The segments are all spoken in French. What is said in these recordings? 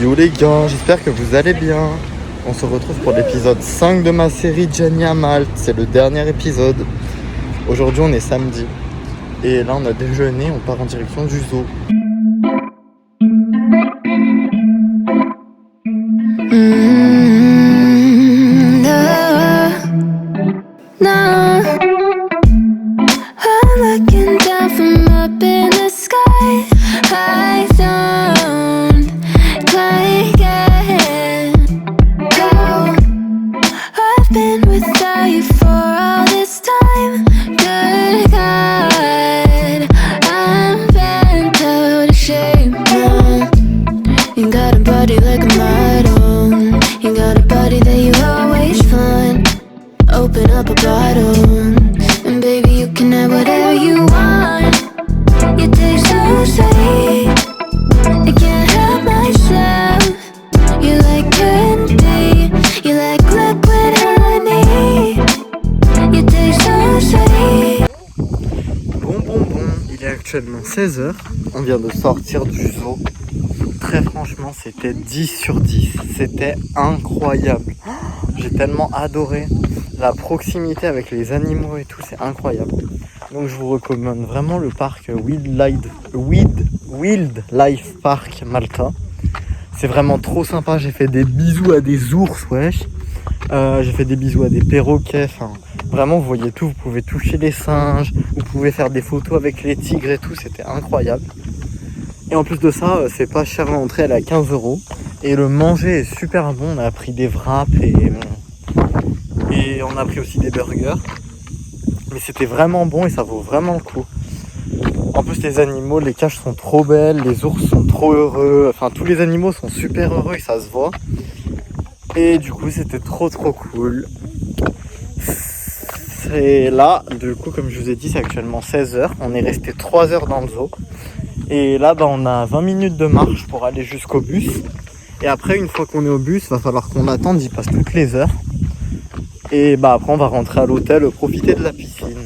Yo les gars, j'espère que vous allez bien. On se retrouve pour l'épisode 5 de ma série Jenny à Malte. C'est le dernier épisode. Aujourd'hui on est samedi. Et là on a déjeuné, on part en direction du zoo. Open up a bottle, and baby you can have whatever you want. You taste so sweet, I can't help myself. You like candy, you like liquid honey. You taste so sweet. Bon, il est actuellement 16h. On vient de sortir du zoo. Très franchement, c'était 10 sur 10. C'était incroyable. J'ai tellement adoré. La proximité avec les animaux et tout, c'est incroyable. Donc je vous recommande vraiment le parc Wildlife Park Malta. C'est vraiment trop sympa. J'ai fait des bisous à des ours, wesh. J'ai fait des bisous à des perroquets. Enfin, vraiment, vous voyez tout. Vous pouvez toucher les singes. Vous pouvez faire des photos avec les tigres et tout. C'était incroyable. Et en plus de ça, c'est pas cher l'entrée, elle est à 15 €. Et le manger est super bon. On a pris des wraps et on a pris aussi des burgers. Mais c'était vraiment bon et ça vaut vraiment le coup. En plus les animaux, les cages sont trop belles, les ours sont trop heureux. Enfin tous les animaux sont super heureux et ça se voit. Et du coup c'était trop cool. C'est là, du coup comme je vous ai dit, c'est actuellement 16h. On est resté 3 heures dans le zoo. Et là on a 20 minutes de marche pour aller jusqu'au bus. Et après une fois qu'on est au bus, il va falloir qu'on attende, il passe toutes les heures. Et après on va rentrer à l'hôtel, profiter de la piscine.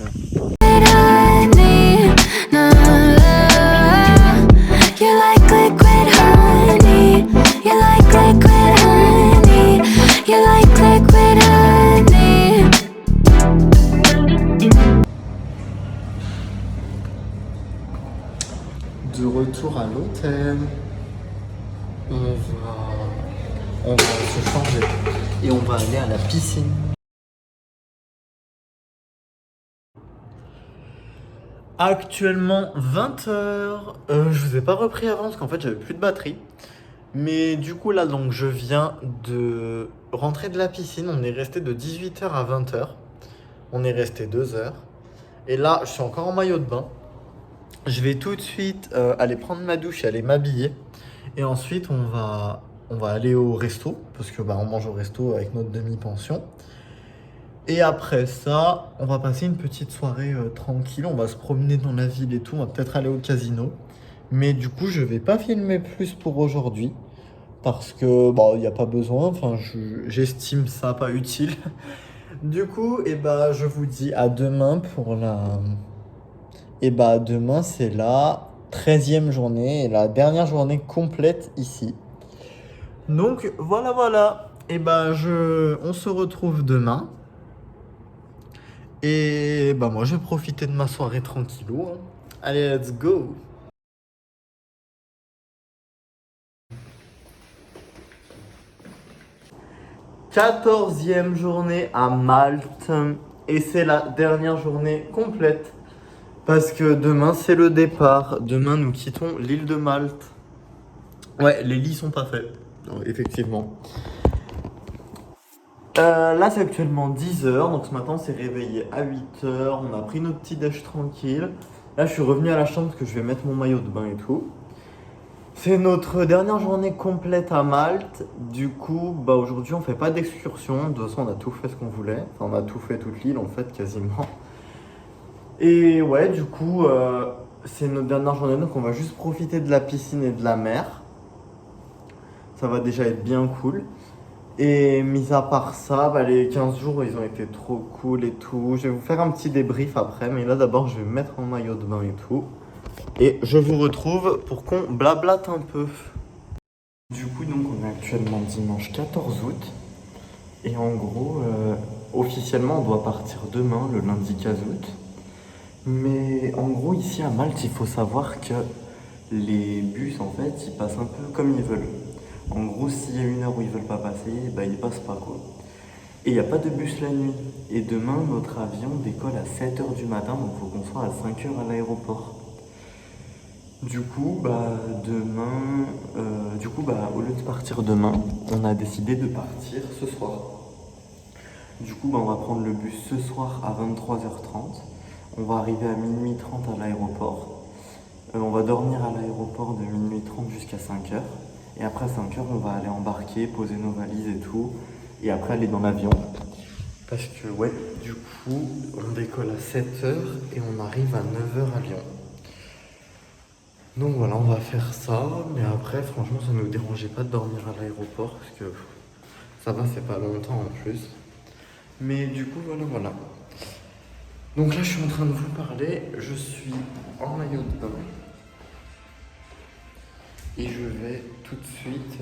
De retour à l'hôtel, on va se changer et on va aller à la piscine. Actuellement 20h. Je vous ai pas repris avant parce qu'en fait j'avais plus de batterie. Mais du coup là donc je viens de rentrer de la piscine. On est resté de 18h à 20h. On est resté 2 heures. Et là je suis encore en maillot de bain. Je vais tout de suite aller prendre ma douche et aller m'habiller. Et ensuite on va aller au resto. Parce que on mange au resto avec notre demi-pension. Et après ça, on va passer une petite soirée tranquille. On va se promener dans la ville et tout. On va peut-être aller au casino. Mais du coup, je vais pas filmer plus pour aujourd'hui. Parce que, il n'y a pas besoin. Enfin, j'estime ça pas utile. Du coup, je vous dis à demain pour la... demain, c'est la 13e journée et la dernière journée complète ici. Donc, voilà. On se retrouve demain. Et moi je vais profiter de ma soirée tranquillou. Allez, let's go. Quatorzième journée à Malte. Et c'est la dernière journée complète. Parce que demain c'est le départ. Demain nous quittons l'île de Malte. Ouais, les lits sont pas faits. Non, effectivement. Là c'est actuellement 10h, donc ce matin on s'est réveillé à 8h, on a pris notre petit déj tranquille. Là je suis revenu à la chambre parce que je vais mettre mon maillot de bain et tout. C'est notre dernière journée complète à Malte. Du coup aujourd'hui on fait pas d'excursion, de toute façon on a tout fait ce qu'on voulait. Enfin on a tout fait toute l'île en fait quasiment. Et ouais du coup c'est notre dernière journée donc on va juste profiter de la piscine et de la mer. Ça va déjà être bien cool. Et mis à part ça, les 15 jours, ils ont été trop cool et tout. Je vais vous faire un petit débrief après, mais là d'abord, je vais me mettre en maillot de bain et tout. Et je vous retrouve pour qu'on blablate un peu. Du coup, donc, on actuellement dimanche 14 août. Et en gros, officiellement, on doit partir demain, le lundi 15 août. Mais en gros, ici à Malte, il faut savoir que les bus, en fait, ils passent un peu comme ils veulent. En gros, s'il y a une heure où ils veulent pas passer, bah ils passent pas quoi. Et il n'y a pas de bus la nuit. Et demain, notre avion décolle à 7h du matin, donc il faut qu'on soit à 5h à l'aéroport. Du coup, au lieu de partir demain, on a décidé de partir ce soir. Du coup, on va prendre le bus ce soir à 23h30. On va arriver à minuit 30 à l'aéroport. On va dormir à l'aéroport de minuit 30 jusqu'à 5h. Et après 5h, on va aller embarquer, poser nos valises et tout. Et après aller dans l'avion. Parce que, ouais, du coup, on décolle à 7h et on arrive à 9h à Lyon. Donc voilà, on va faire ça. Mais après, franchement, ça ne nous dérangeait pas de dormir à l'aéroport. Parce que ça va, c'est pas longtemps en plus. Mais du coup, voilà. Donc là, je suis en train de vous parler. Je suis en maillot de bain. Et je vais tout de suite...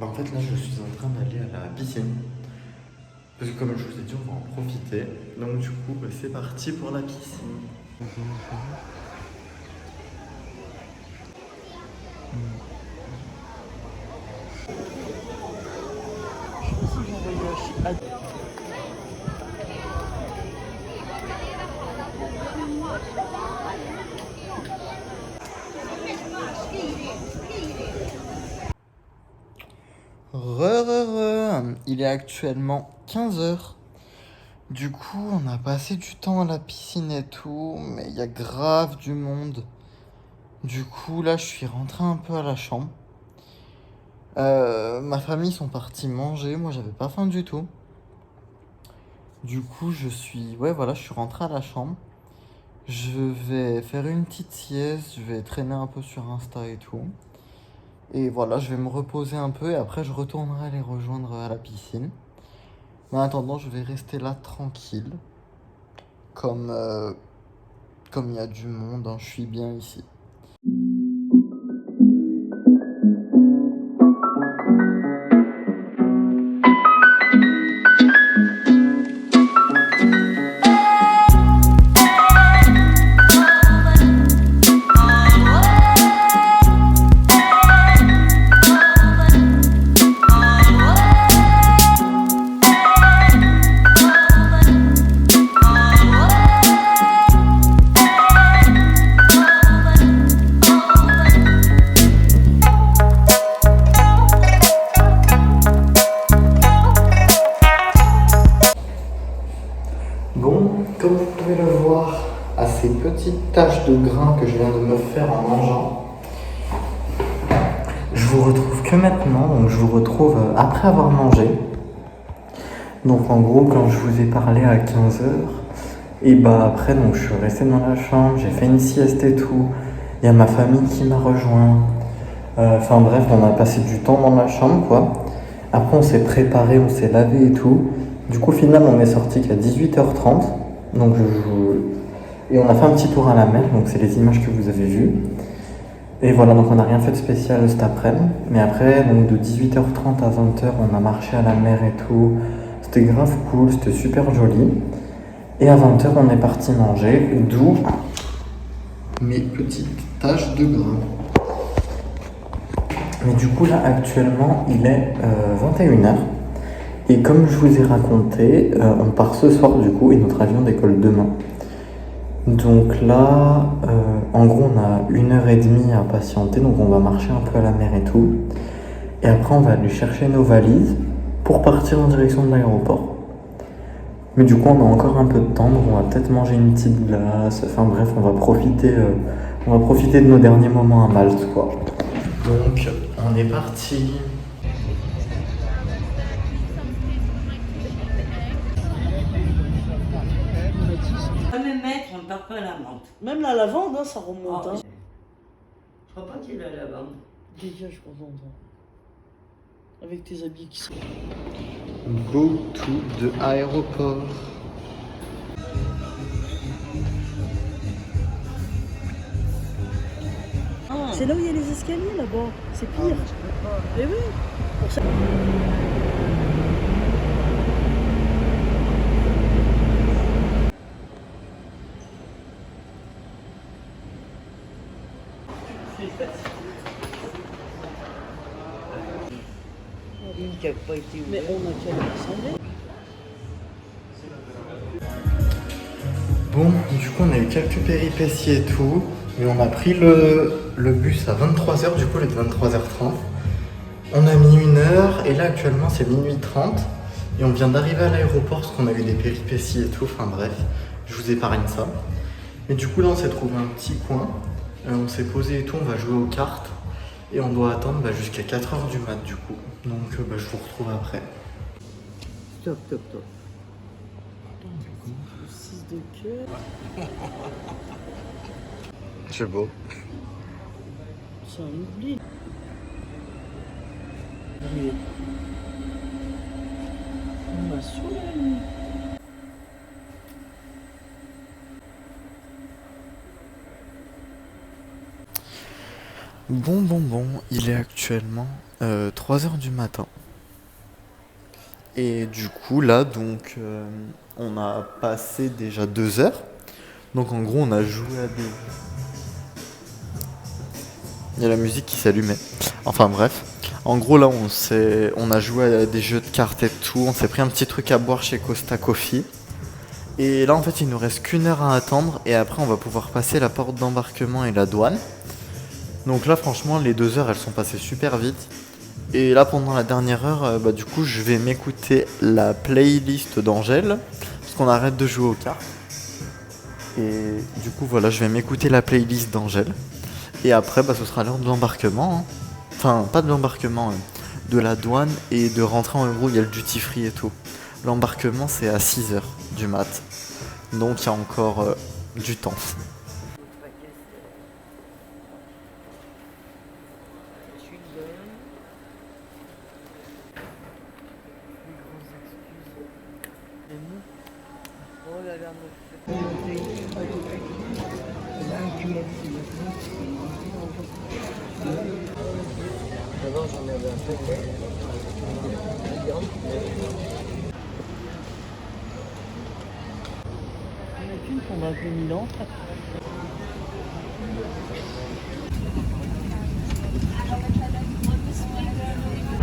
en fait, là, je suis en train d'aller à la piscine. Parce que comme je vous ai dit, on va en profiter. Donc du coup, c'est parti pour la piscine. Il est actuellement 15h. Du coup, on a passé du temps à la piscine et tout, mais il y a grave du monde. Du coup, là, je suis rentré un peu à la chambre. Ma famille sont partis manger, moi j'avais pas faim du tout. Du coup, je suis rentré à la chambre. Je vais faire une petite sieste, je vais traîner un peu sur Insta et tout. Et voilà, je vais me reposer un peu et après je retournerai les rejoindre à la piscine. Mais en attendant, je vais rester là tranquille. Comme il y a du monde, hein, je suis bien ici. Bon, comme vous pouvez le voir, à ces petites taches de grains que je viens de me faire en mangeant, je vous retrouve que maintenant, donc je vous retrouve après avoir mangé. Donc en gros, quand je vous ai parlé à 15h, et après donc je suis resté dans la chambre, j'ai fait une sieste et tout. Il y a ma famille qui m'a rejoint. Enfin bref, on a passé du temps dans la chambre quoi. Après on s'est préparé, on s'est lavé et tout. Du coup, au final, on est sorti qu'à 18h30. Donc, et on a fait un petit tour à la mer. Donc, c'est les images que vous avez vues. Et voilà, donc on n'a rien fait de spécial cet après-midi. Mais après, donc de 18h30 à 20h, on a marché à la mer et tout. C'était grave cool, c'était super joli. Et à 20h, on est parti manger. D'où mes petites taches de gras. Mais du coup, là, actuellement, il est 21h. Et comme je vous ai raconté, on part ce soir du coup et notre avion décolle demain. Donc là, en gros, on a 1h30 à patienter, donc on va marcher un peu à la mer et tout. Et après, on va aller chercher nos valises pour partir en direction de l'aéroport. Mais du coup, on a encore un peu de temps, donc on va peut-être manger une petite glace. Enfin bref, on va profiter de nos derniers moments à Malte, quoi. Donc, on est parti. Même maître, on ne part pas à la menthe. Même la lavande, hein, ça remonte. Ah, Hein. je crois pas qu'il y ait la lavande. Dégage, par contre. Avec tes habits qui sont. Go to the aéroport. C'est là où il y a les escaliers là-bas. C'est pire. Eh oui. pour ça. Une qui n'a pas été Mais ouverte. on a qu'à l'assembler. Bon, du coup, on a eu quelques péripéties et tout, mais on a pris le bus à 23h, du coup, il est de 23h30. On a mis 1 heure, et là, actuellement, c'est minuit 30. Et on vient d'arriver à l'aéroport parce qu'on a eu des péripéties et tout, enfin bref, je vous épargne ça. Mais du coup, là, on s'est trouvé un petit coin, on s'est posé et tout, on va jouer aux cartes. Et on doit attendre jusqu'à 4h du mat, du coup. Donc, je vous retrouve après. Stop, stop, stop. 6 de cœur. C'est beau. C'est un oubli. Oui. On m'a saoulé la nuit. Bon, il est actuellement 3h du matin. Et du coup, là, donc, on a passé déjà 2 heures. Donc, en gros, on a joué à des... Il y a la musique qui s'allumait. Enfin, bref. En gros, là, on a joué à des jeux de cartes et tout. On s'est pris un petit truc à boire chez Costa Coffee. Et là, en fait, il nous reste qu'1 heure à attendre. Et après, on va pouvoir passer la porte d'embarquement et la douane. Donc là, franchement, les 2 heures, elles sont passées super vite. Et là, pendant la dernière heure, du coup, je vais m'écouter la playlist d'Angèle. Parce qu'on arrête de jouer aux cartes. Et du coup, voilà, je vais m'écouter la playlist d'Angèle. Et après, ce sera l'heure de l'embarquement. Hein. Enfin, pas de l'embarquement, de la douane et de rentrer en gros, il y a le duty free et tout. L'embarquement, c'est à 6h du mat. Donc, il y a encore du temps. Oh là là, là, tu m'as dit. D'abord, j'en avais un peu. Il y en a qu'une qu'on va appeler Milan.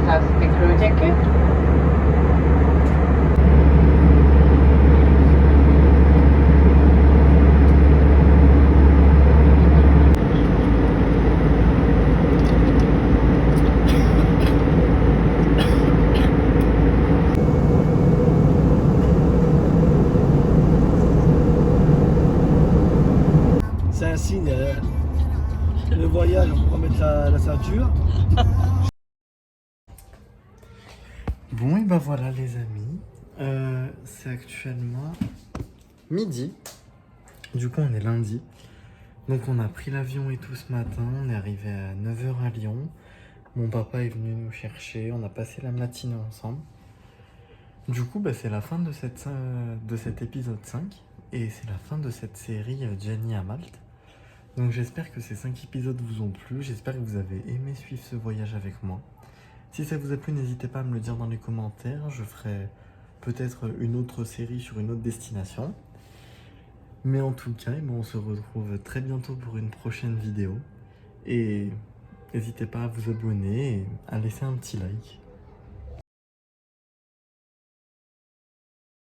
Hast du die Klodecke? C'est un signe. Le voyage, on va mettre la ceinture. Bon, et voilà, les amis. C'est actuellement midi. Du coup, on est lundi. Donc, on a pris l'avion et tout ce matin. On est arrivé à 9h à Lyon. Mon papa est venu nous chercher. On a passé la matinée ensemble. Du coup, c'est la fin de cet épisode 5. Et c'est la fin de cette série Jenny à Malte. Donc, j'espère que ces 5 épisodes vous ont plu. J'espère que vous avez aimé suivre ce voyage avec moi. Si ça vous a plu, n'hésitez pas à me le dire dans les commentaires. Je ferai peut-être une autre série sur une autre destination. Mais en tout cas, on se retrouve très bientôt pour une prochaine vidéo. Et n'hésitez pas à vous abonner et à laisser un petit like.